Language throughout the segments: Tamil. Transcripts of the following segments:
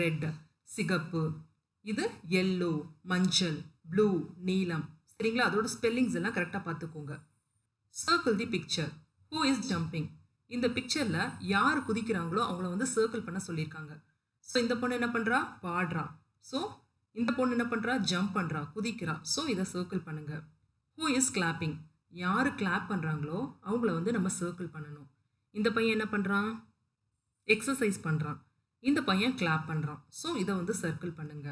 ரெட் சிகப்பு, இது எல்லோ மஞ்சள், ப்ளூ நீலம். சரிங்களா? அதோட ஸ்பெல்லிங்ஸ் எல்லாம் கரெக்டாக பார்த்துக்கோங்க. Circle the picture. Who is jumping? இந்த பிக்சரில் யார் குதிக்கிறாங்களோ அவங்கள வந்து சர்க்கிள் பண்ண சொல்லியிருக்காங்க. ஸோ இந்த பொண்ணு என்ன பண்ணுறா? பாடுறா. ஸோ இந்த பொண்ணு என்ன பண்ணுறா? ஜம்ப் பண்ணுறா, குதிக்கிறா. ஸோ இதை சர்க்கிள் பண்ணுங்கள். Who is clapping? யார் கிளாப் பண்ணுறாங்களோ அவங்கள வந்து நம்ம சர்க்கிள் பண்ணணும். இந்த பையன் என்ன பண்ணுறான்? எக்ஸசைஸ் பண்ணுறான். இந்த பையன் கிளாப் பண்ணுறான். ஸோ இதை வந்து சர்க்கிள் பண்ணுங்க.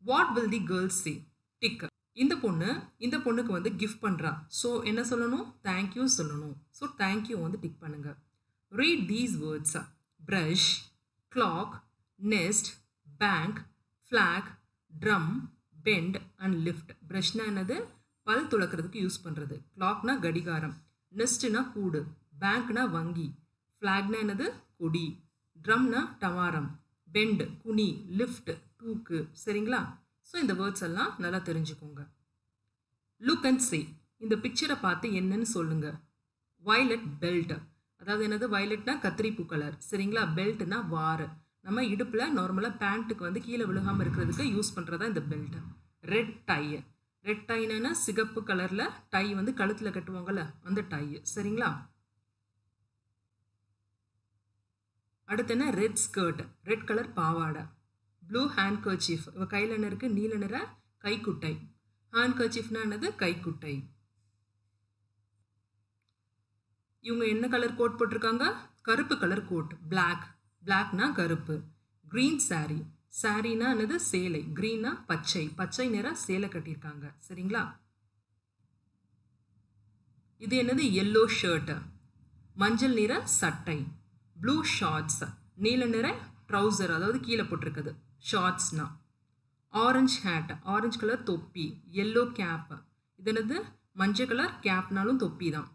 What will the girls say? Tick. இந்த பொண்ணுக்கு வந்து கிஃப்ட் பண்ணுறா. ஸோ என்ன சொல்லணும்? தேங்க்யூ சொல்லணும். ஸோ தேங்க்யூ வந்து டிக் பண்ணுங்க. Read these words. Brush, clock, nest, bank, flag, drum, bend and lift. ப்ரஷ்னா என்னது? பல் துளக்கிறதுக்கு யூஸ் பண்ணுறது. கிளாக்னா கடிகாரம், நெஸ்ட்னா கூடு, பேங்க்னா வங்கி, ஃப்ளாக்னா என்னது? கொடி, ட்ரம்னா டமாரம், பெண்ட் குனி, லிஃப்ட் தூக்கு. சரிங்களா? ஸோ இந்த வேர்ட்ஸ் எல்லாம் நல்லா தெரிஞ்சுக்கோங்க. Look and say. இந்த பிக்சரை பார்த்து என்னன்னு சொல்லுங்க. Violet belt. அதாவது என்னது? வயலட்னா கத்திரிப்பூ கலர். சரிங்களா? பெல்ட்னா வார். நம்ம இடுப்பில் நார்மலாக பேண்ட்டுக்கு வந்து கீழே விழுகாமல் இருக்கிறதுக்கு யூஸ் பண்ணுறதா இந்த பெல்ட். Red tie. ரெட் டைனா சிகப்பு கலரில் டை வந்து கழுத்தில் கட்டுவாங்கள்ல, அந்த டை. சரிங்களா? அடுத்து என்ன? Red skirt. ரெட் கலர் பாவாடை. Blue hand kerchief. இவ கையில் என்ன இருக்குது? நீல நிற கைக்குட்டை. ஹேண்ட் கர்ச்சீஃப்னா என்னது? கைக்குட்டை. இவங்க என்ன கலர் கோட் போட்டிருக்காங்க? கருப்பு கலர் கோட். பிளாக். பிளாக்னா கருப்பு. Green sorry. சாரினா என்னது? சேலை. க்ரீனா பச்சை. பச்சை நிற சேலை கட்டியிருக்காங்க. சரிங்களா? இது என்னது? Yellow shirt. மஞ்சள் நிற சட்டை. Blue shorts. நீல நிற ட்ரௌசர், அதாவது கீழே போட்டிருக்குது ஷார்ட்ஸ்னா. Orange hat. ஆரஞ்சு கலர் தொப்பி. Yellow cap. இது என்னது? மஞ்சள் கலர் கேப்னாலும் தொப்பி தான்.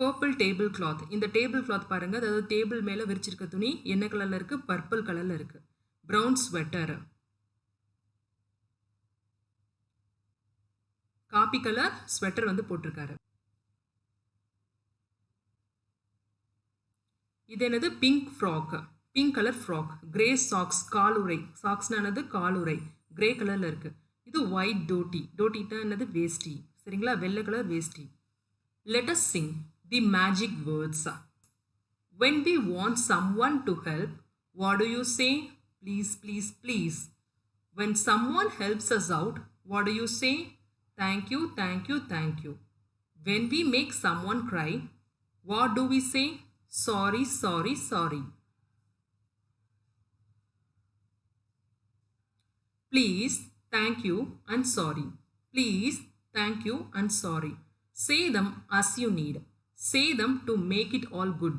Purple table cloth. இந்த டேபிள் கிளாத் பாருங்க, அதாவது டேபிள் மேலே விரிச்சிருக்க துணி என்ன கலரில் இருக்குது? பர்பிள் கலரில் இருக்குது. Brown sweater. Coffee colour sweater வந்து போட்டிருக்காரு. இது என்னது? Pink frock. Pink colour frock. Grey socks. காலுறை. சாக்ஸ்னா என்னது? காலுறை. கிரே கலரில் இருக்குது. இது ஒயிட் டோட்டி. டோட்டினா என்னது? வேஷ்டி. சரிங்களா? வெள்ளை colour veshti. Let us sing the magic words. When we want someone to help, what do you say? Please, please, please. When someone helps us out, what do you say? Thank you, thank you, thank you. When we make someone cry, what do we say? Sorry, sorry, sorry. Please, thank you, and sorry. Please, thank you, and sorry. Say them as you need. Say them to make it all good.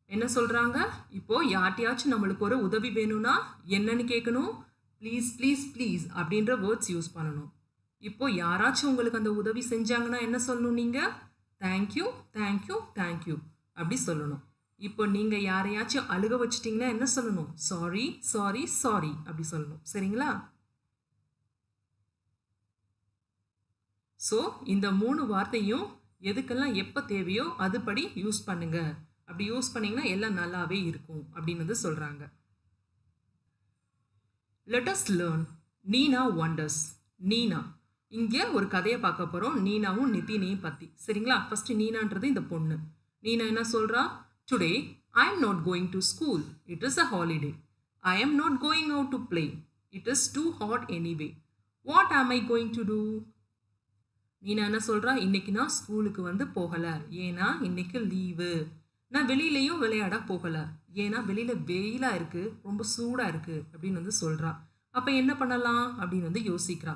என்ன சொல்கிறாங்க? இப்போது யார்ட்டையாச்சும் நம்மளுக்கு ஒரு உதவி வேணும்னா என்னன்னு கேட்கணும்? ப்ளீஸ் ப்ளீஸ் ப்ளீஸ் அப்படின்ற வேர்ட்ஸ் யூஸ் பண்ணணும். இப்போது யாராச்சும் உங்களுக்கு அந்த உதவி செஞ்சாங்கன்னா என்ன சொல்லணும்? நீங்கள் தேங்க்யூ தேங்க்யூ தேங்க்யூ அப்படி சொல்லணும். இப்போ நீங்கள் யாரையாச்சும் அழுக வச்சிட்டிங்கன்னா என்ன சொல்லணும்? சாரி சாரி சாரி அப்படி சொல்லணும். சரிங்களா? ஸோ இந்த 3 வார்த்தையும் எதுக்கெல்லாம் எப்போ தேவையோ அதுபடி யூஸ் பண்ணுங்க. அப்படி யூஸ் பண்ணிங்கன்னா எல்லாம் நல்லாவே இருக்கும் அப்படின்னு வந்து சொல்கிறாங்க. லெட் அஸ் லேர்ன் நீனா ஒண்டர்ஸ். நீனா, இங்கே ஒரு கதையை பார்க்க போகிறோம். நீனாவும் நிதினையும் பற்றி. சரிங்களா? ஃபஸ்ட்டு நீனான்றது இந்த பொண்ணு. நீனா என்ன சொல்கிறா? Today I am not going to school. It is a holiday. I am not going out to play. It is too hot anyway. What am I going to do? Neena என்ன சொல்கிறா? இன்றைக்கி நான் ஸ்கூலுக்கு வந்து போகலை, ஏன்னா இன்றைக்கி லீவு. நான் வெளியிலையும் விளையாட போகலை, ஏன்னா வெளியில் வெயிலாக இருக்குது, ரொம்ப சூடாக இருக்குது அப்படின்னு வந்து சொல்கிறா. அப்போ என்ன பண்ணலாம் அப்படின்னு வந்து யோசிக்கிறா.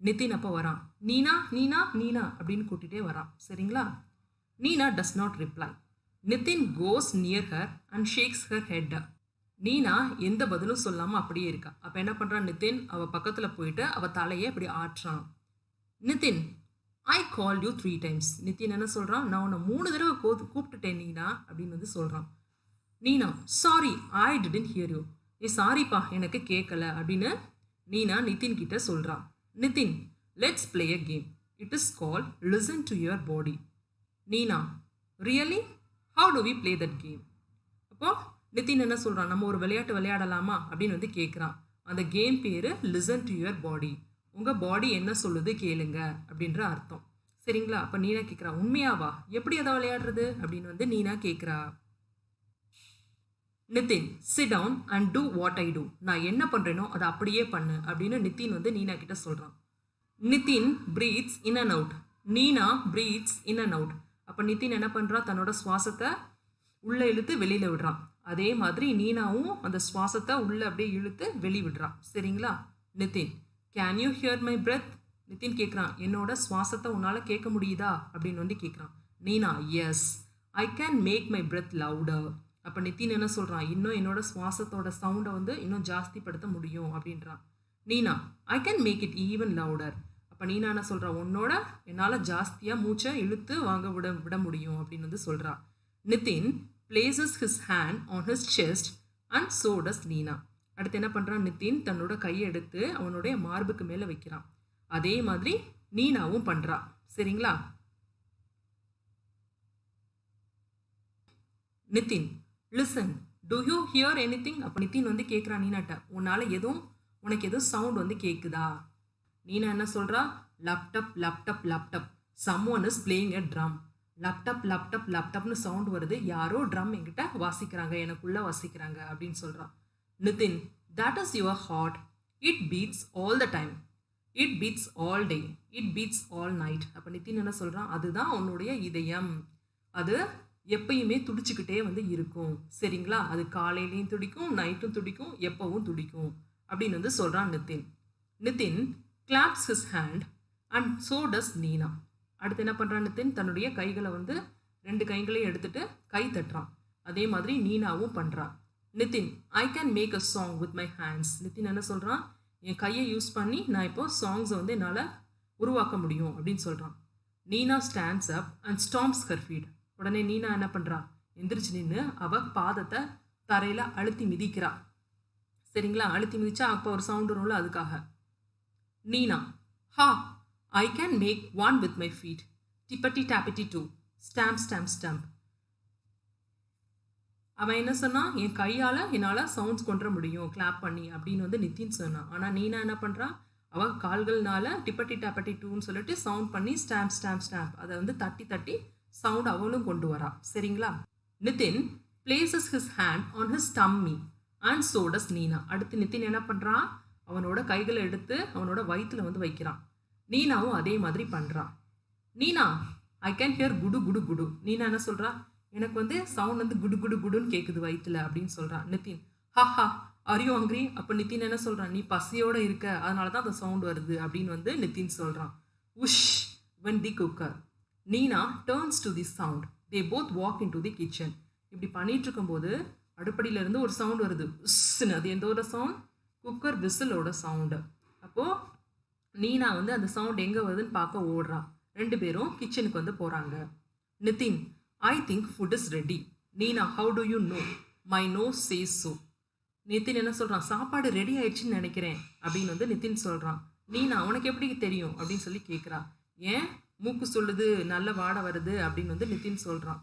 நிதின் அப்போ வரான். நீனா நீனா நீனா அப்படின்னு கூட்டிகிட்டே வரான். சரிங்களா? Neena does not reply. Nitin goes near her and shakes her head. Neena எந்த பதிலும் சொல்லாமல் அப்படியே இருக்கா. அப்போ என்ன பண்ணுறான் நிதின்? அவள் பக்கத்தில் போயிட்டு அவள் தலையை இப்படி ஆட்டுறான். நிதின், ஐ கால் யூ 3 times. நிதின் என்ன சொல்கிறான்? நான் உன்னை 3 தடவை கூப்பிட்டுட்டேன் நீனா அப்படின்னு வந்து சொல்கிறான். Neena, sorry I didn't hear you. சாரிப்பா எனக்கு கேட்கல அப்படின்னு நீனா நிதின் கிட்ட சொல்கிறான். Nitin, let's play a game. It is call listen to your body. Neena, really how do we play that game? அப்போ நிதின் என்ன சொல்கிறான், நம்ம ஒரு விளையாட்டு விளையாடலாமா அப்படின்னு வந்து கேட்குறான். அந்த கேம் பேர் லிசன் டு யுவர் பாடி. உங்கள் பாடி என்ன சொல்லுது கேளுங்க அப்படின்ற அர்த்தம். சரிங்களா? அப்போ நீனா கேட்குறா, உண்மையாவா, எப்படி அதை விளையாடுறது அப்படின்னு வந்து நீனா கேட்குறா. Nitin, sit down and do what I do. நான் என்ன பண்ணுறேனோ அதை அப்படியே பண்ணு அப்படின்னு நிதின் வந்து நீனா கிட்ட சொல்கிறான். Nitin breathes in and out. Neena breathes in and out. அப்போ நிதின் என்ன பண்ணுறான், தன்னோட சுவாசத்தை உள்ளே இழுத்து வெளியில் விடுறான். அதே மாதிரி நீனாவும் அந்த சுவாசத்தை உள்ளே அப்படியே இழுத்து வெளி விடுறான். சரிங்களா? Nitin, can you hear my breath? Nitin கேட்குறான், என்னோட சுவாசத்தை உன்னால் கேட்க முடியுதா அப்படின்னு வந்து கேட்குறான். Neena, yes I can make my breath louder. அப்போ நிதின் என்ன சொல்கிறான், இன்னும் என்னோட சுவாசத்தோட சவுண்டை வந்து இன்னும் ஜாஸ்திப்படுத்த முடியும் அப்படின்றான். Neena, I can make it even louder. அப்போ நீனா என்ன சொல்கிறா, உன்னோட என்னால் ஜாஸ்தியாக மூச்சை இழுத்து வாங்க விட முடியும் அப்படின்னு வந்து சொல்கிறா. Nitin places his hand on his chest and so does நீனா. அடுத்து என்ன பண்ணுறான், நிதின் தன்னோட கையை எடுத்து அவனுடைய மார்புக்கு மேலே வைக்கிறான். அதே மாதிரி நீனாவும் பண்ணுறா. சரிங்களா? Nitin, listen, to you here any thing? அப்போ நிதின் வந்து கேட்குறான் நீனாட்ட, உனக்கு எதுவும் சவுண்ட் வந்து கேட்குதா? நீனா என்ன சொல்கிறா, laptop laptop laptop, someone is playing a drum. Laptop laptop லேப்டாப்னு சவுண்ட் வருது, யாரோ ட்ரம் என்கிட்ட வாசிக்கிறாங்க, எனக்குள்ளே வாசிக்கிறாங்க அப்படின்னு சொல்கிறான். Nitin, that is your heart, it beats all the time, it beats all day, it beats all night. அப்போ நிதின் என்ன சொல்கிறான், அதுதான் உன்னுடைய இதயம், அது எப்பயுமே துடிச்சுக்கிட்டே வந்து இருக்கும். சரிங்களா? அது காலையிலையும் துடிக்கும், நைட்டும் துடிக்கும், எப்பவும் துடிக்கும் அப்படின்னு வந்து சொல்கிறான் Nitin. Nitin claps his hand and so does Neena. அடுத்து என்ன பண்ணுறான் நிதின், தன்னுடைய கைகளை வந்து 2 கைகளையும் எடுத்துட்டு கை தட்டுறான். அதே மாதிரி நீனாவும் பண்ணுறான். Nitin, I can make a song with my hands. Nitin என்ன சொல்கிறான், என் கையை யூஸ் பண்ணி நான் இப்போ சாங்ஸை வந்து என்னால் உருவாக்க முடியும் அப்படின்னு சொல்கிறான். Neena stands up and stamps her feet. உடனே நீனா என்ன பண்ணுறா, எந்திரிச்சு நின்று அவள் பாதத்தை தரையில் அழுத்தி மிதிக்கிறா. சரிங்களா? அழுத்தி மிதிச்சா அப்போ ஒரு சவுண்ட் வரும்ல, அதுக்காக. நீனா, ஹா, I can make one with my feet. Tippity tappity too. Stamp stamp stamp. அவன் என்ன சொன்னான், என் கையால் என்னால் சவுண்ட்ஸ் கொண்டு முடியும் கிளாப் பண்ணி அப்படின்னு வந்து நிதின் சொன்னான். ஆனால் நீனா என்ன பண்ணுறான், அவள் கால்கள்னால டிப்பட்டி டாப்பட்டி டூன்னு சொல்லிட்டு சவுண்ட் பண்ணி ஸ்டாம்ப் ஸ்டாம்ப் ஸ்டாம்ப் அதை வந்து தட்டி தட்டி சவுண்ட் அவளும் கொண்டு வரா. சரிங்களா? Nitin places his hand on his tummy and so does நீனா. அடுத்து நிதின் என்ன பண்ணுறான், அவனோட கைகளை எடுத்து அவனோட வயிற்றில் வந்து வைக்கிறான். நீனாவும் அதே மாதிரி பண்ணுறான். நீனா, ஐ கேன் ஹியர் குடு குடு குடு. நீனா என்ன சொல்கிறா, எனக்கு வந்து சவுண்ட் வந்து குடு குடு குடுன்னு கேட்குது வயிற்றுல அப்படின்னு சொல்கிறான். நிதின், ஹா ஆர் யூ ஹங்க்ரி? அப்போ நிதின் என்ன சொல்கிறான், நீ பசியோடு இருக்க, அதனால தான் அந்த சவுண்ட் வருது அப்படின்னு வந்து நிதின் சொல்கிறான். உஷ் when the cooker. Neena turns to the sound. They both walk in to the kitchen. இப்படி பண்ணிட்டு இருக்கும்போது அடுப்படியிலேருந்து ஒரு சவுண்ட் வருது, உஸ்ன்னு. அது எந்தோட சவுண்ட்? குக்கர் விசிலோட சவுண்டு. அப்போது நீனா வந்து அந்த சவுண்ட் எங்கே வருதுன்னு பார்க்க ஓடுறான். 2 பேரும் கிச்சனுக்கு வந்து போகிறாங்க. Nitin, I think food is ready. Neena, how do you know? My nose says so. Nitin என்ன சொல்கிறான், சாப்பாடு ரெடி ஆயிடுச்சுன்னு நினைக்கிறேன் அப்படின்னு வந்து நிதின் சொல்கிறான். நீனா, உனக்கு எப்படி தெரியும் அப்படின்னு சொல்லி கேட்குறா. ஏன் மூக்கு சொல்லுது, நல்ல வாடை வருது அப்படின்னு வந்து நிதின் சொல்கிறான்.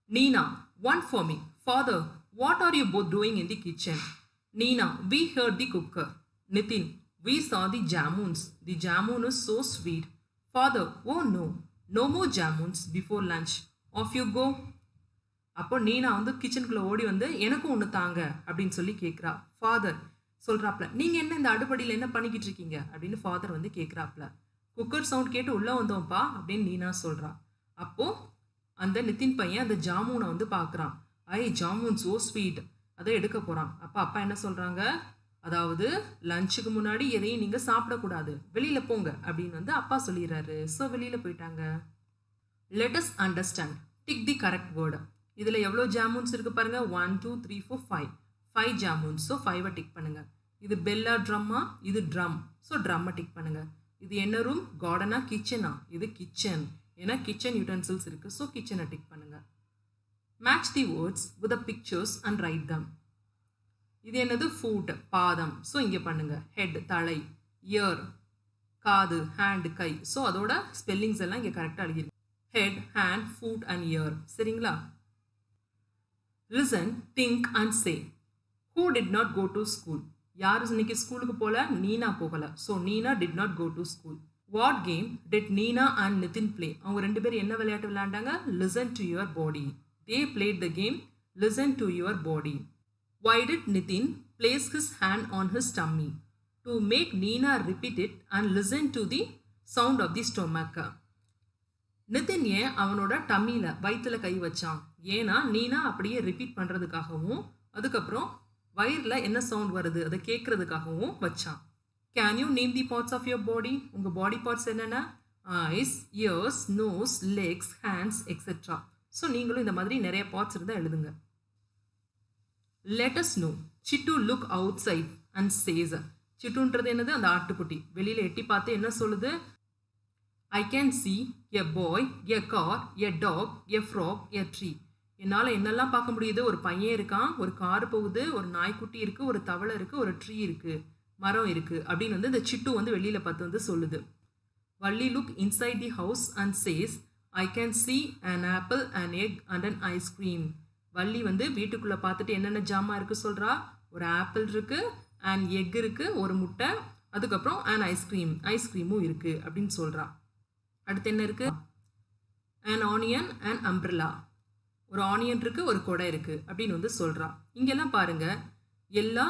Neena, one for me. Father, what are you both doing in the kitchen? Neena, we heard the cooker. Nitin, we saw the jamuns. The jamun is so sweet. Father, oh no, no more jamuns before lunch. Off you go. அப்போ நீனா வந்து கிச்சனுக்குள்ளே ஓடி வந்து எனக்கும் ஒன்று தாங்க அப்படின்னு சொல்லி கேட்குறா. ஃபாதர் சொல்கிறாப்ல, நீங்கள் என்ன இந்த அடுப்படியில் என்ன பண்ணிக்கிட்டு இருக்கீங்க அப்படின்னு ஃபாதர் வந்து கேட்குறாப்ல. குக்கர் சவுண்ட் கேட்டு உள்ளே வந்தோம்ப்பா அப்படின்னு நீனா சொல்கிறா. அப்போது அந்த நிதின் பையன் அந்த ஜாமூனை வந்து பார்க்குறான். ஐ ஜாமூன் ஸோ ஸ்வீட். அதை எடுக்க போகிறான். அப்பா என்ன சொல்கிறாங்க, அதாவது லஞ்சுக்கு முன்னாடி எதையும் நீங்கள் சாப்பிடக்கூடாது, வெளியில் போங்க அப்படின்னு வந்து அப்பா சொல்லிடுறாரு. ஸோ வெளியில் போயிட்டாங்க. Let us understand, tick the correct word. இதில் எவ்வளோ ஜாமூன்ஸ் இருக்குது பாருங்கள், 1 2 3 4 5 ஜாமூன்ஸ். ஸோ 5 டிக் பண்ணுங்கள். இது பெல்லா ட்ரம்மா, இது ட்ரம். ஸோ ட்ரம்மை டிக் பண்ணுங்கள். இது என்ன ரூம், கார்டனா கிச்சனா? இது கிச்சன், ஏன்னா கிச்சன் யூட்டன்சில்ஸ் இருக்குது. ஸோ கிச்சனை டிக் பண்ணுங்கள். Match the words with the pictures and right தம். இது என்னது, ஃபுட் பாதம். ஸோ இங்கே பண்ணுங்கள். ஹெட் தலை, இயர் காது, ஹேண்டு கை. ஸோ அதோட ஸ்பெல்லிங்ஸ் எல்லாம் இங்கே கரெக்டாக எழுதியிருக்கு. head, hand, foot and ear. சரிங்களா? Listen, think and say. Who did not go to school? யார் இன்னைக்கு ஸ்கூலுக்கு போல? நீனா போகல. So Neena did not go to school. What game did Neena and Nitin play? அவங்க ரெண்டு பேரும் என்ன விளையாட்டு விளையாண்டாங்க? Listen to your body. They played the game Listen to your body. Why did Nitin place his hand on his tummy? To make Neena repeat it and listen to the sound of the stomach. Nitin ஏன் அவனோட டம்மியில் வயிற்றில் கை வச்சான்? ஏன்னா நீனா அப்படியே ரிப்பீட் பண்ணுறதுக்காகவும் அதுக்கப்புறம் வயிறில் என்ன சவுண்ட் வருது அதை கேட்குறதுக்காகவும் வச்சான். Can you name the parts of your body? உங்கள் பாடி பார்ட்ஸ் என்னென்ன? Eyes, ears, nose, legs, hands et cetera. So நீங்களும் இந்த மாதிரி நிறைய பார்ட்ஸ் இருந்தால் எழுதுங்க. Let us know. Chittu look outside and chase. சிட்டுன்றது என்னது? அந்த ஆட்டுக்குட்டி வெளியில் எட்டி பார்த்து என்ன சொல்லுது? I can see a boy, a car, a dog, a frog, a tree. என்னால் என்னெல்லாம் பார்க்க முடியுது? ஒரு பையன் இருக்கான், ஒரு கார் போகுது, ஒரு நாய்க்குட்டி இருக்குது, ஒரு தவளை இருக்குது, ஒரு ட்ரீ இருக்குது, மரம் இருக்குது அப்படின்னு வந்து இந்த சிட்டு வந்து வெளியில் பார்த்து வந்து சொல்லுது. Valli look inside the house and says I can see an apple, an egg and an ice cream. Valli வந்து வீட்டுக்குள்ளே பார்த்துட்டு என்னென்ன ஜாமான் இருக்குது சொல்கிறா? ஒரு ஆப்பிள் இருக்குது, அண்ட் எக் இருக்குது, ஒரு முட்டை, அதுக்கப்புறம் அண்ட் ஐஸ்கிரீமும் இருக்குது அப்படின்னு சொல்கிறா. அடுத்து என்ன இருக்குது? an onion and umbrella. ஒரு ஆனியன் இருக்குது, ஒரு கொடை இருக்குது அப்படின்னு வந்து சொல்கிறா. இங்கெல்லாம் பாருங்கள், எல்லா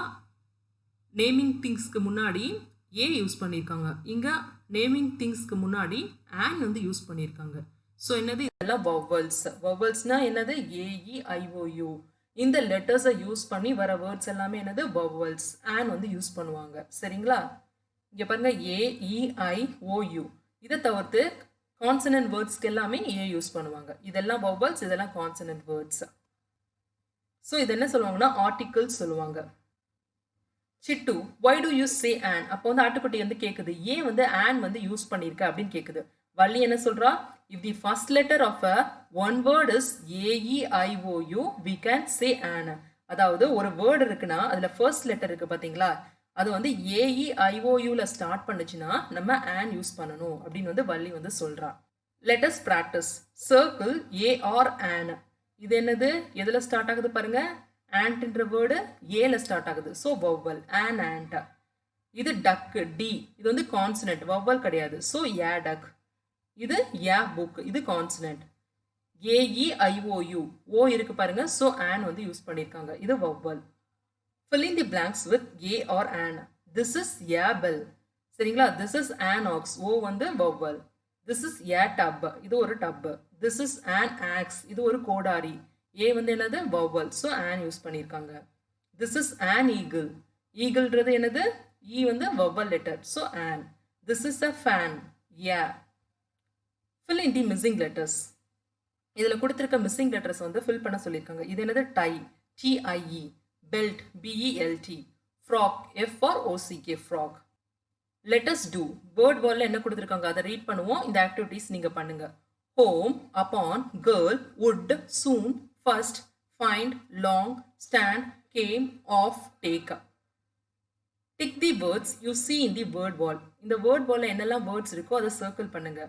நேமிங் திங்ஸ்க்கு முன்னாடி ஏ யூஸ் பண்ணியிருக்காங்க. இங்கே நேமிங் திங்ஸ்க்கு முன்னாடி ஆன் வந்து யூஸ் பண்ணியிருக்காங்க. ஸோ என்னது? இதெல்லாம் வவல்ஸ். வவல்ஸ்னால் என்னது? AEIOU. இந்த லெட்டர்ஸை யூஸ் பண்ணி வர வேர்ட்ஸ் எல்லாமே என்னது? வவல்ஸ். ஆன் வந்து யூஸ் பண்ணுவாங்க. சரிங்களா? இங்கே பாருங்கள், AEIOU. இதை தவிர்த்து கான்சனன்ட் வேர்ட்ஸ்க்கு எல்லாமே ஏ யூஸ் பண்ணுவாங்க. இதெல்லாம் வவல்ஸ், இதெல்லாம் கான்சனன்ட் வேர்ட்ஸ். ஸோ இது என்ன சொல்லுவாங்கன்னா ஆர்டிகிள்ஸ் சொல்லுவாங்க. சிட்டு, why do you say an? அப்போ வந்து ஆட்டுக்குட்டி வந்து கேட்குது, ஏன் வந்து an வந்து யூஸ் பண்ணியிருக்க அப்படின்னு கேட்குது. வள்ளி என்ன சொல்றா? if the first letter of a one word is AEIOU we can say an. அதாவது ஒரு வேர்டு இருக்குன்னா அதுல ஃபர்ஸ்ட் லெட்டர் இருக்கு பாத்தீங்களா, அது வந்து AEIOUல ஸ்டார்ட் பண்ணுச்சுன்னா நம்ம an யூஸ் பண்ணணும் அப்படின்னு வந்து வள்ளி வந்து சொல்றா. let us practice. circle AR an. இது என்னது? எதுல ஸ்டார்ட் ஆகுது பாருங்க? ஆண்ட்ன்ற வேர்டு ஏல ஸ்டார்ட் ஆகுது. So vowel, an ant. இது டக், டி. இது வந்து கான்சனன்ட், வவ்வல் கிடையாது. ஸோ ஏ டக். இது ஏ புக், இது கான்சனன்ட். AEIOU ஓ இருக்கு பாருங்க. ஸோ an வந்து யூஸ் பண்ணியிருக்காங்க. இது vowel. fill in the blanks with A or an. this is a bell. சரிங்களா? this is an ox. ஓ வந்து vowel. this is a tub. இது ஒரு dub. this is an axe. இது ஒரு கோடாரி. ஏ வந்து என்னது? வவ்வல். ஸோ an யூஸ் பண்ணியிருக்காங்க. this is an eagle. ஈகிள்ன்றது என்னது? ஈ வந்து vowel letter. So an. this is a fan. yeah. fill in the missing letters. இதில் கொடுத்துருக்க மிஸ்ஸிங் லெட்டர்ஸ் வந்து ஃபில் பண்ண சொல்லியிருக்காங்க. இது என்னது? Tie, TIE. belt, BELT. frog, FROCK, frog. let us do. Word வால்ல என்ன கொடுத்துருக்காங்க அதை ரீட் பண்ணுவோம். இந்த ஆக்டிவிட்டிஸ் நீங்க பண்ணுங்க. home, upon, girl, would, soon, first, find, long, stand, came, off, take. tick the words you see in the word wall. இந்த வேர்ட் வால்ல என்னெல்லாம் வேர்ட்ஸ் இருக்கோ அதை சர்க்கிள் பண்ணுங்க.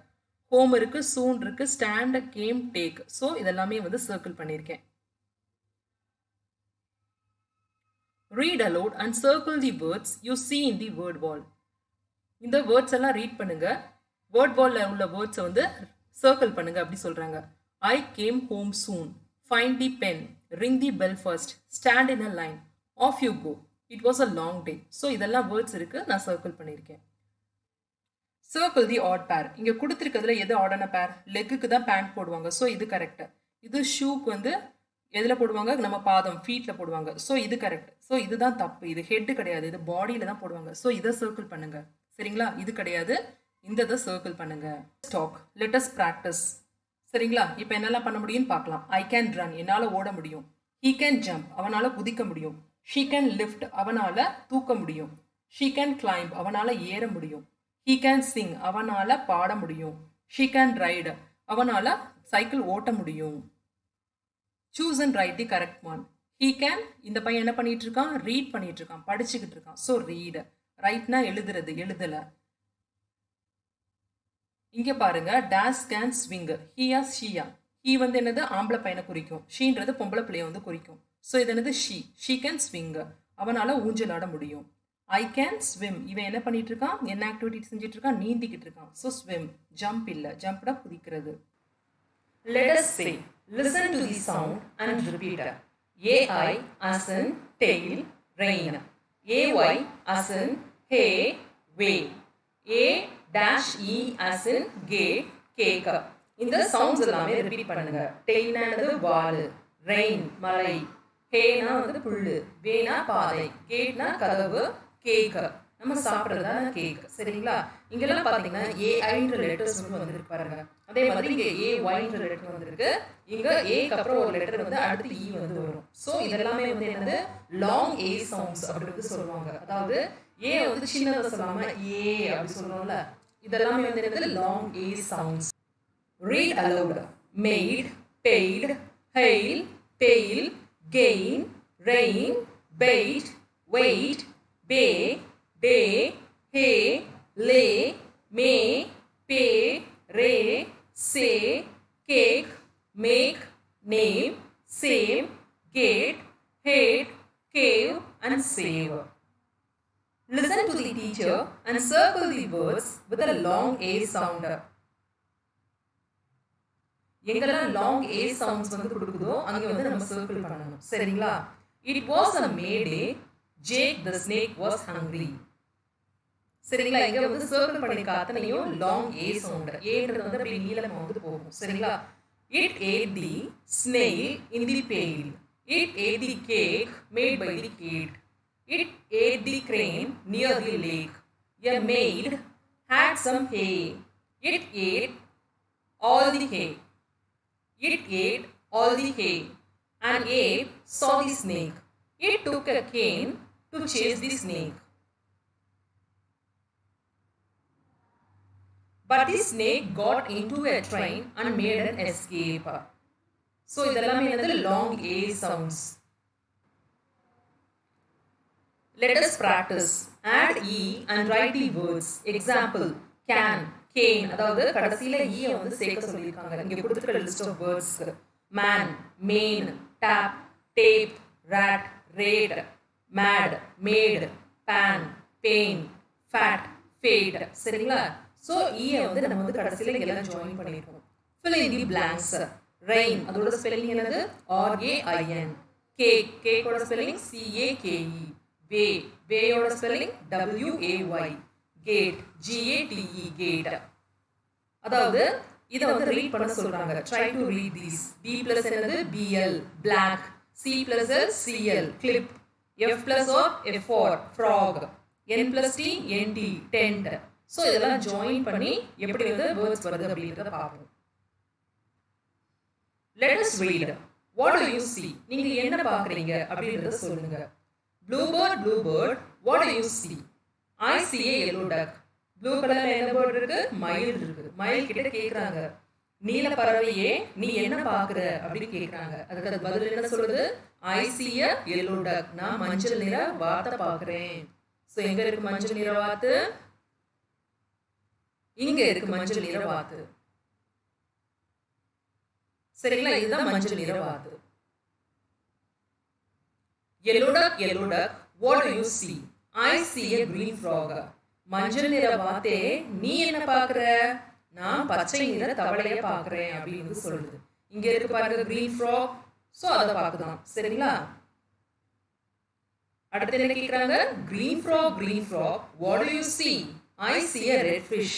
ஹோம் இருக்கு, சூன் இருக்கு, ஸ்டாண்ட், கேம், டேக். ஸோ இதெல்லாமே வந்து சர்க்கிள் பண்ணியிருக்கேன். read aloud and circle the words you see in the word wall. இந்த வேர்ட்ஸ் எல்லாம் ரீட் பண்ணுங்க. வேர்ட் வால்ல உள்ள வேர்ட்ஸை வந்து சர்க்கிள் பண்ணுங்க. அப்படி சொல்றாங்க. I came home soon. Find the pen. Ring the bell first. Stand in a line. Off you go. It was a long day. So இதெல்லாம் வேர்ட்ஸ் இருக்கு, நான் சர்க்கிள் பண்ணியிருக்கேன். சர்க்கிள் தி ஆட் பேர். இங்கே கொடுத்துருக்கிறதுல எது ஆடான பேர்? லெக்குக்கு தான் பேண்ட் போடுவாங்க. ஸோ இது கரெக்ட். இது ஷூக்கு வந்து எதில் போடுவாங்க? நம்ம பாதம், ஃபீட்டில் போடுவாங்க. ஸோ இது கரெக்ட். ஸோ இதுதான் தப்பு. இது ஹெட்டு கிடையாது, இது பாடியில் தான் போடுவாங்க. ஸோ இதை சர்க்கிள் பண்ணுங்க. சரிங்களா? இது கிடையாது, இந்த சர்க்கிள் பண்ணுங்க. ஸ்டாக். Let us practice. சரிங்களா? இப்போ என்னெல்லாம் பண்ண முடியும்னு பார்க்கலாம். ஐ கேன் ரன், என்னால் ஓட முடியும். ஹீ கேன் ஜம்ப், அவனால் குதிக்க முடியும். ஷீ கேன் லிஃப்ட், அவனால் தூக்க முடியும். ஷீ கேன் கிளைம்ப், அவனால் ஏற முடியும். ஹீ கேன் சிங், அவனால் பாட முடியும். ஷீ கேன் ரைடு, அவனால் சைக்கிள் ஓட்ட முடியும். Choose and right the correct one. He can, இந்த பையன் என்ன பண்ணிட்டு இருக்கான்? ரீட் பண்ணிட்டு இருக்கான், படிச்சுக்கிட்டு இருக்கான். So read. ரைட்னா எழுதுறது, எழுதலை. இங்க பாருங்க days can swing ஹியா Shia. He வந்து என்னது ஆம்பளை பையனை குறிக்கும், ஷீன்றது பொம்பளை பிள்ளைய வந்து குறிக்கும். ஸோ இது என்னது ஷீ கேன் ஸ்விங், அவனால் ஊஞ்சலாட முடியும். ஐ கேன் ஸ்விம், இவன் என்ன பண்ணிட்டு இருக்கான், என்ன ஆக்டிவிட்டி செஞ்சுட்டு இருக்கான், நீந்திக்கிட்டு இருக்கான். So swim. ஜம்ப் இல்லை, ஜம்ப்னா குதிக்கிறது. Let us say, listen to the sound and repeat. A-I as in tail, rain. A-Y as in hay, way. A-E as in gate, cake. இந்த சவுண்ட்ஸ் எல்லாமே ரிப்பீட் பண்ணுங்க. டெய்னானது வால், ரெயின் மழை, ஹேனா வந்து புல்லு, வேனா பாதை, கேட்னா கதவு, கேக் நம்ம சாப்பிட்றதான கேக். சரிங்களா? இங்கெல்லாம் பார்த்தீங்கன்னா ஏஐன்ற லெட்டர்ஸ் வந்து வந்துருக்கு பாருங்க. அதே மாதிரி இங்கே ஏஒய்ன்ற லெட்டர் வந்திருக்கு. இங்கே ஏக்கு அப்புறம் ஒரு லெட்டர் வந்து அடுத்து இ வந்து வரும். ஸோ இதெல்லாமே வந்து என்னது லாங் ஏ சவுண்ட்ஸ் அப்படின்னு சொல்லுவாங்க. அதாவது ஏ வந்து சின்னதாக சொல்லாம ஏ அப்படி சொல்றோம்ல, இதெல்லாமே வந்து என்னது long A sounds. Read aloud. Made, paid, hail, tail, gain, rain, bait, wait, bay, day, hay, lay, may, pay, ray, say, cake, make, name, same, gate, hate, cave, and save. Listen to the teacher and circle the words with a long A sound. எங்கெல்லாம் லாங் ஏ சவுண்ட்ஸ் வந்து கொடுக்குதோ அங்கே வந்து நம்ம சர்க்கிள் பண்ணணும். சரிங்களா? It was a May day, Jack the snake was hungry. சரிங்களா? இங்க வந்து சர்க்கிள் பண்ணிருக்க அத்தனையும் லாங் ஏ சவுண்ட். ஏன்றது வந்து அப்படியே நீளமா வந்து போகும். சரிங்களா? It ate the snail in the pail. It ate the cake made by the cat. It ate the crane near the lake. A maid had some hay. It ate all the hay. It ate all the hay. An ape saw the snake. It took a cane to chase the snake. But the snake got into a train and made an escape. So, இதெல்லாமே என்னது long A sounds. Let us practice. Add E and write the words. Example, can, cane. அதாவது கடைசியில E வந்து சேர்க்க சொல்லியிருக்காங்க. இங்க கொடுத்துருக்க list of words. man, main, tap, tape, rat, raid, mad, made, pan, pain, fat, fade. சரிங்களா? ஸோ ஈயை வந்து நம்ம வந்து கடைசியில் எல்லாம் ஜாயின் பண்ணியிருக்கோம். fill in the blanks. rain அதோட ஸ்பெல்லிங் என்னது? RAIN. கேக், கேக்கோட ஸ்பெல்லிங் CAKE. வே, வேயோட spelling WAY. Gate, GATE, gate. அதாவது இதை வந்து ரீட் பண்ண சொல்றாங்க. Try to read these. B plus என்னது? BL, block. C plus L, CL, clip. F plus O, F4, frog. N plus T, NT, tent. So இதெல்லாம் ஜாயின் பண்ணி எப்படி வந்து வேர்ட்ஸ் வருது அப்படின்றத பார்ப்போம். Let us read. What do you see? நீங்க என்ன பார்க்குறீங்க அப்படின்றத சொல்லுங்க. Bluebird, bluebird, what do you see? I see a yellow duck. Blue கலர்ல என்ன பேர்ட் இருக்கு? மயில் இருக்கு. மயில் கிட்ட கேக்குறாங்க, நீல பறவையே நீ என்ன பாக்குற அப்படின்னு கேக்குறாங்க. அதுக்கு அது பதில் என்ன சொல்லுது? I see a yellow duck. நான் மஞ்சள் நிற வாத்தை பாக்குறேன். சோ எங்க இருக்கு மஞ்சள் நிற வாத்து? இங்க இருக்கு மஞ்சள் நிற வாத்து. சரிங்களா? இதுதான் மஞ்சள் நிற வாத்து. Yellow duck, yellow duck, what do you see? I see a green frog. மஞ்சள் நிற வாத்தே நீ என்ன பாக்குற? நான் பச்சை நிற தவளைய பாக்குறேன் அப்படின்னு சொல்லுது. இங்க இருக்கு பாருங்க green frog. சோ அத பாக்குதான். சரிங்களா? அடுத்து என்ன கேக்குறாங்க? green frog, what do you see? I see a red fish.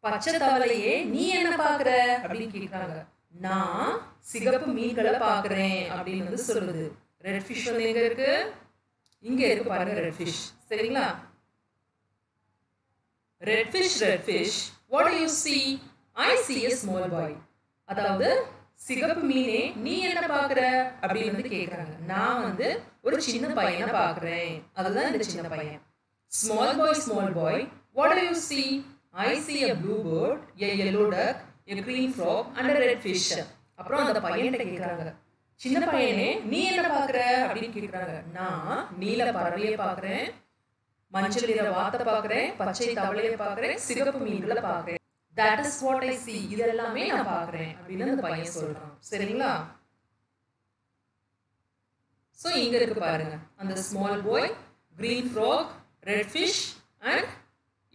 பச்சை தவளையே நீ என்ன பாக்குற அப்படின்னு கேக்குறாங்க. நான் சிகப்பு மீன்களை பாக்குறேன் அப்படின்னு வந்து சொல்லுது. ரெட் ஃபிஷ் வந்து எங்க இருக்கு? இங்க இருக்கு பாருங்க ரெட் ஃபிஷ். சரிங்களா? Red fish, what do you see? I see a small boy. அதாவது சிகப்பு மீனே நீ என்ன பாக்குற அப்படின்னு வந்து கேக்குறாங்க. நான் வந்து ஒரு சின்ன பையனை பாக்குறேன். அதுதான் இந்த சின்ன பையன். small boy, what do you see? I see a blue bird, a yellow duck, a green frog and a red fish. அப்புறம் அந்த பையன்கிட்ட கேக்குறாங்க, சின்ன பையனே நீ என்ன பாக்குற அப்படின்னு கேக்குறாங்க. நான் நீல பறவையை பாக்குறேன், மஞ்சள் நிற வாத்தை பாக்குறேன், பச்சை தவளையை பாக்குறேன், சிகப்பு மீன்களை பாக்குறேன். that is what I see. இதெல்லாமே நான் பார்க்குறேன் அப்படின்னு அந்த பையன் சொல்கிறான். சரிங்களா? ஸோ இங்கே இருக்கு பாருங்க, அந்த small boy, green frog, red fish and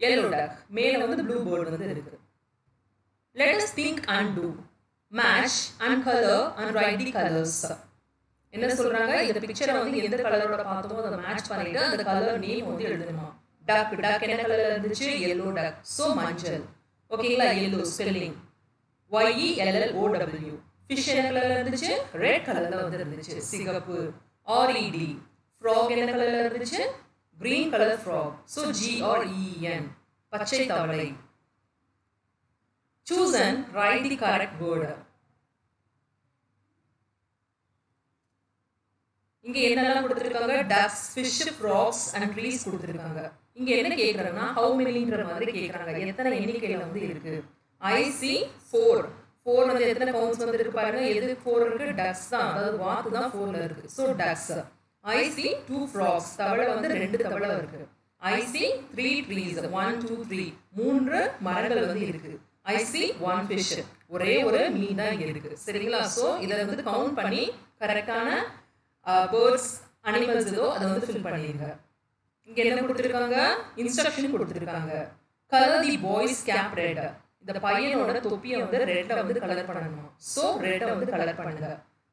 yellow duck. மேலே வந்து ப்ளூ பேர்ட் வந்து இருக்கு. Let us think and do. Match and color and write the colors. என்ன சொல்றாங்க, இந்த பிக்சரை வந்து எந்த கலரோட பார்த்தோமோ அதை மேட்ச் பண்ணிட்டு அந்த கலர் நேம் வந்து எழுதணுமா. டக் டக் என்ன கலர்ல இருந்துச்சு, yellow duck. ஸோ மஞ்சள். ஓகேங்களா, yellow ஸ்பெல்லிங் YELLOW. ஃபிஷ் என்ன கலர்ல இருந்துச்சு, ரெட் கலர்ல வந்து இருந்துச்சு, சிகப்பு. RED. ஃப்ராக் என்ன கலர்ல இருந்துச்சு, green colour frock. So GREEN, பச்சை தவளை. Choose and write the correct word. இங்க என்னெல்லாம் கொடுத்திருக்காங்க, ducks, fish, frogs and trees கொடுத்திருக்காங்க. இங்க என்ன கேக்குறாங்கன்னா how manyன்ற மாதிரி கேக்குறாங்க, எத்தனை எண்ணிக்கையில வந்து இருக்கு. I see 4. 4 வந்து எத்தனை கவுண்ட்ஸ் வந்து இருக்கு பாருங்க, எது 4 இருக்கு, ducks தான், அதாவது வாத்து தான் 4ல இருக்கு. So ducks. I see 2 frogs, தவளை வந்து 2 தவளை இருக்கு. I see 3 trees, 1 2 3, 3 மரங்கள் வந்து இருக்கு. I see 1 fish, ஒரே ஒரு மீன் தான் இங்க இருக்கு. சரிங்களா? ஸோ இதை வந்து கவுண்ட் பண்ணி கரெக்டான பேர்ட்ஸ் அனிமல்ஸ் ஏதோ அதை வந்து ஃபில் பண்ணிருங்க. இங்க என்ன கொடுத்துருக்காங்க, இன்ஸ்ட்ரக்ஷன் கொடுத்துருக்காங்க. Colour the boy's cap red. இந்த பையனோட தொப்பியை வந்து ரெட்டை வந்து கலர் பண்ணணுமா. ஸோ ரெட்டை வந்து கலர் பண்ணுங்க.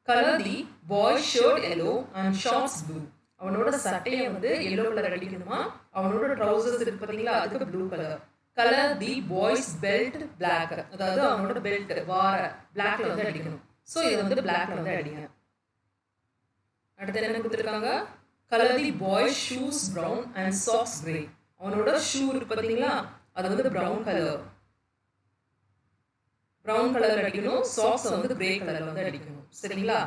Colour the boy shirt yellow and shorts blue. அவனோட சட்டையை வந்து எல்லோ கலர் அடிக்கணுமா, அவனோட ட்ரௌசர்ஸ் இருக்கு பார்த்தீங்களா அதுக்கு blue colour. Colour the boy's belt black, அதாவது அவனோட பெல்ட் வார பிளாக்ல வந்து அடிக்கணும். ஸோ இது வந்து பிளாக்ல வந்து அடிங்க. அடுத்து என்ன கொடுத்துருக்காங்க, colour the boys shoes brown and socks grey. அவனோட ஷூ இருக்கு பார்த்தீங்களா அது வந்து ப்ரௌன் கலர், ப்ரௌன் கலர் அடிக்கணும். சாக்ஸ் வந்து கிரே கலர்ல வந்து அடிக்கணும். சரிங்களா?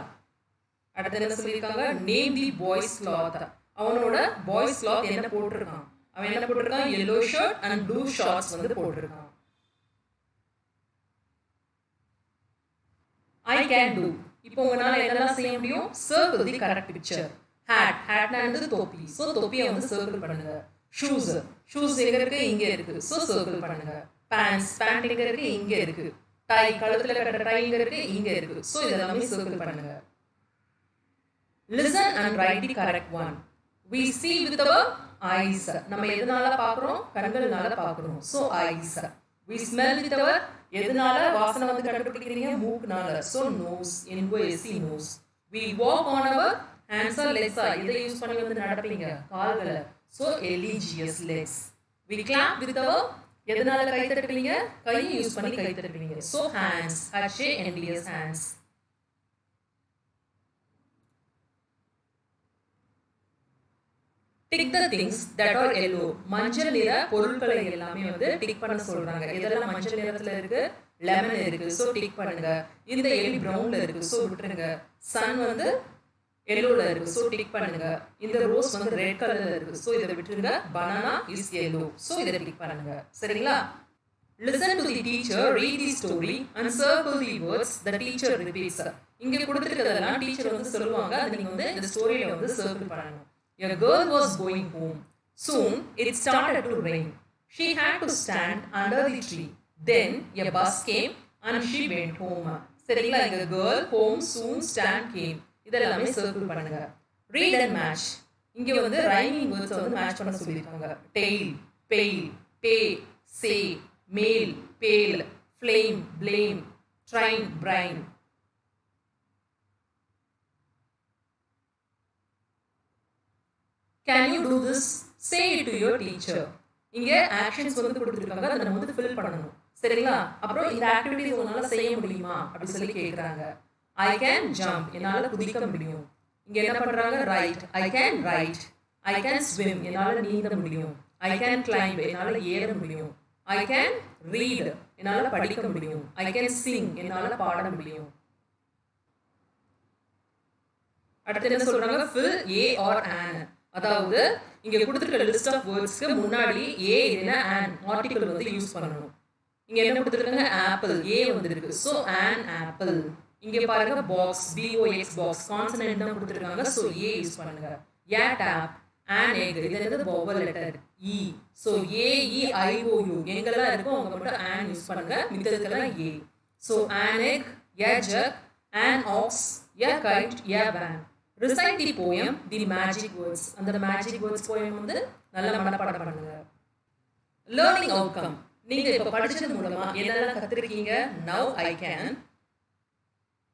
அடுத்து என்ன சொல்லியிருக்காங்க, நேம் தி பாய்ஸ் கிளாத். அவனோட பாய்ஸ் கிளாத் என்ன போட்டிருக்கான், அவன் என்ன போட்டிருக்கான், yellow shirt and blue shorts வந்து போட்டிருக்கான். I can do. இப்போ உங்களால என்னெல்லாம் செய்ய முடியும், circle the correct picture. hat, hatனா வந்து தொப்பி. ஸோ தொப்பியை வந்து சர்க்கிள் பண்ணுங்க. shoes, shoes எங்க இருக்கு, இங்க இருக்கு. ஸோ சர்க்கிள் பண்ணுங்க. pants, pant எங்க இருக்கு, இங்க இருக்கு. tie, கழுத்துல கட்டுற tie எங்க இருக்கு, இங்க இருக்கு. ஸோ இதெல்லாமே சர்க்கிள் பண்ணுங்க. listen and write the correct one. we see with our eyes. நம்ம எதனால பார்க்குறோம், கண்கள்னால பார்க்குறோம். So eyes. we smell with our, எதனால வாசனை வந்து கண்டுபிடிக்கிறீங்க, மூக்குனால. So nose, NOS, nose. we walk on our hands or legs. இதை யூஸ் பண்ணி வந்து நடப்பீங்க, கால்களை. So LEGS, legs. we clap with our, எதனால கை தட்டுவீங்க, கையை யூஸ் பண்ணி கை தட்டுவீங்க. So hands, HANDS, hands. Tick the things that are yellow. மஞ்சள் நிற பொருட்களை எல்லாமே வந்து டிக் பண்ண சொல்றாங்க. இதெல்லாம் மஞ்சள் நிறத்துல இருக்கு, லெமன் இருக்கு. ஸோ டிக் பண்ணுங்க. இந்த எலி ப்ரௌன்ல இருக்கு, ஸோ விட்டுருங்க. சன் வந்து எல்லோல இருக்கு, ஸோ டிக் பண்ணுங்க. இந்த ரோஸ் வந்து ரெட் கலர்ல இருக்கு, ஸோ இதை விட்டுருங்க. பனானா இஸ் எல்லோ, ஸோ இதை டிக் பண்ணுங்க. சரிங்களா? Listen to the teacher read the story and circle the words the teacher repeats. இங்க கொடுத்திருக்கிறதெல்லாம் டீச்சர் வந்து சொல்லுவாங்க, அது நீங்க வந்து இந்த ஸ்டோரியில வந்து சர்க்கிள் பண்ணணும். A girl was going home. Soon it started to rain. She had to stand under the tree. Then a bus came and she went home. சரிங்களா? இங்க girl, home, soon, stand, came. இதெல்லாமே சர்க்கிள் பண்ணுங்க. Read and match. இங்க வந்து ரைமிங் வேர்ட்ஸ் வந்து மேட்ச் பண்ண சொல்லிருக்காங்க. tail, pale, pay, say, male, pale, flame, blame, train, brain. Can you do this? Say it to your teacher. இங்க ஆக்ஷன்ஸ் வந்து கொடுத்திருக்காங்க, அதை நம்ம வந்து ஃபில் பண்ணணும். சரிங்களா? அப்புறம் இந்த ஆக்டிவிட்டிஸ் உன்னால செய்ய முடியுமா அப்படி சொல்லி கேக்குறாங்க. I can jump, என்னால குதிக்க முடியும். இங்க என்ன பண்றாங்க, right. I can write. I can swim, என்னால நீந்த முடியும். I can climb, என்னால ஏற முடியும். I can read, என்னால படிக்க முடியும். I can sing, என்னால பாட முடியும். அடுத்து என்ன சொல்றாங்க, fill a or an. அதாவது இங்க கொடுத்திருக்கிற லிஸ்ட் ஆஃப் வேர்ட்ஸ்க்கு முன்னாடி a இல்லனா an ஆர்டிகிள் வந்து யூஸ் பண்ணணும். இங்க என்ன கொடுத்திருக்காங்க, ஆப்பிள், a வந்திருக்கு. So an apple. இங்க பாருங்க பாக்ஸ், box, கான்சனன்ட் தான் கொடுத்திருக்காங்க. சோ a யூஸ் பண்ணுங்க. a tap, an egg இது என்னது vowel letter e so a e i o u எங்கெல்லாம் இருக்கோ அவங்க மட்டும் an யூஸ் பண்ணுங்க மித்ததுக்கெல்லாம் a so an egg a jug an ox a kite a van recite the poem the magic words அந்த magic words poem வந்து நல்லா மனப்பாடம் பண்ணுங்க learning outcome நீங்க இப்ப படிச்சது மூலமா என்னெல்லாம் கத்துக்கிட்டீங்க now I can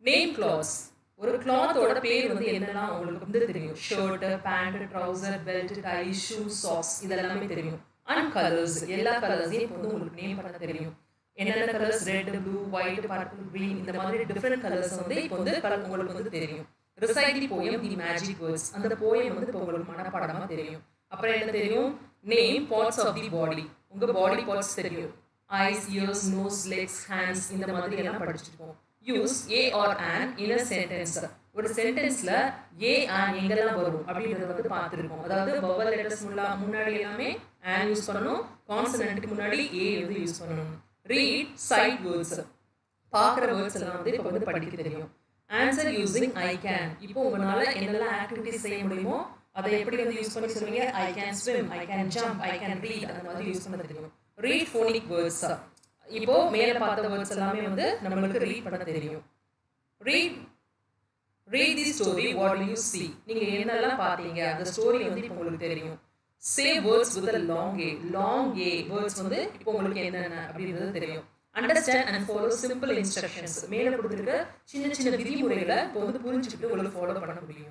name clothes ஒரு cloth-ஓட பேர் வந்து என்னெல்லாம் உங்களுக்கு வந்து தெரியும் shirt pant trouser belt tie shoe socks இதெல்லாம் தெரியும் and colors எல்லா கலர்ஸையும் இப்போ வந்து உங்களுக்கு நேம் பண்ண தெரியும் என்னென்ன colours red blue white purple green இந்த மாதிரி டிஃபரண்ட் கலர்ஸ் வந்து இப்போ வந்து உங்களுக்கு வந்து தெரியும் recite the poem the magic words அந்த poem வந்து இப்போ உங்களுக்கு மனப்பாடமா தெரியும் அப்புறம் என்ன தெரியும் name parts of the body உங்க பாடி பார்ட்ஸ் தெரியும் eyes ears nose legs hands இந்த மாதிரி எல்லாம் படிச்சிருக்கோம் use a or an in a sentence ஒரு சென்டென்ஸ்ல a and எங்கெல்லாம் வரும் அப்படிங்கறத வந்து பார்த்திருக்கோம் அதாவது vowel letters முன்னாடி எல்லாமே an யூஸ் பண்ணனும் கான்சனன்ட்க்கு முன்னாடி a வந்து யூஸ் பண்ணனும் read sight words பார்க்குற வேர்ட்ஸ் எல்லாம் வந்து இப்போ வந்து படிக்க தெரியும் answer using I can இப்போ உங்களால என்னெல்லாம் ஆக்டிவிட்டீஸ் செய்ய முடியுமோ அதை எப்படி வந்து யூஸ் பண்ணி சொல்லுவீங்க I can swim I can jump I can read அந்த மாதிரி யூஸ் பண்ண தெரியும் read phonic words இப்போ மேல பார்த்த வேர்ட்ஸ் எல்லாமே வந்து நமக்கு ரீட் பண்ண தெரியும் read the story what do you see நீங்க என்னெல்லாம் பாத்தீங்க அந்த ஸ்டோரி வந்து இப்போ உங்களுக்கு தெரியும் say words with a long a words வந்து இப்போ உங்களுக்கு என்னென்ன அப்படிங்கிறது தெரியும் understand and follow simple instructions மேல கொடுத்திருக்க சின்ன சின்ன விதிமுறைகளை இப்போ வந்து புரிஞ்சுக்கிட்டு உங்களுக்கு ஃபாலோ பண்ண முடியும்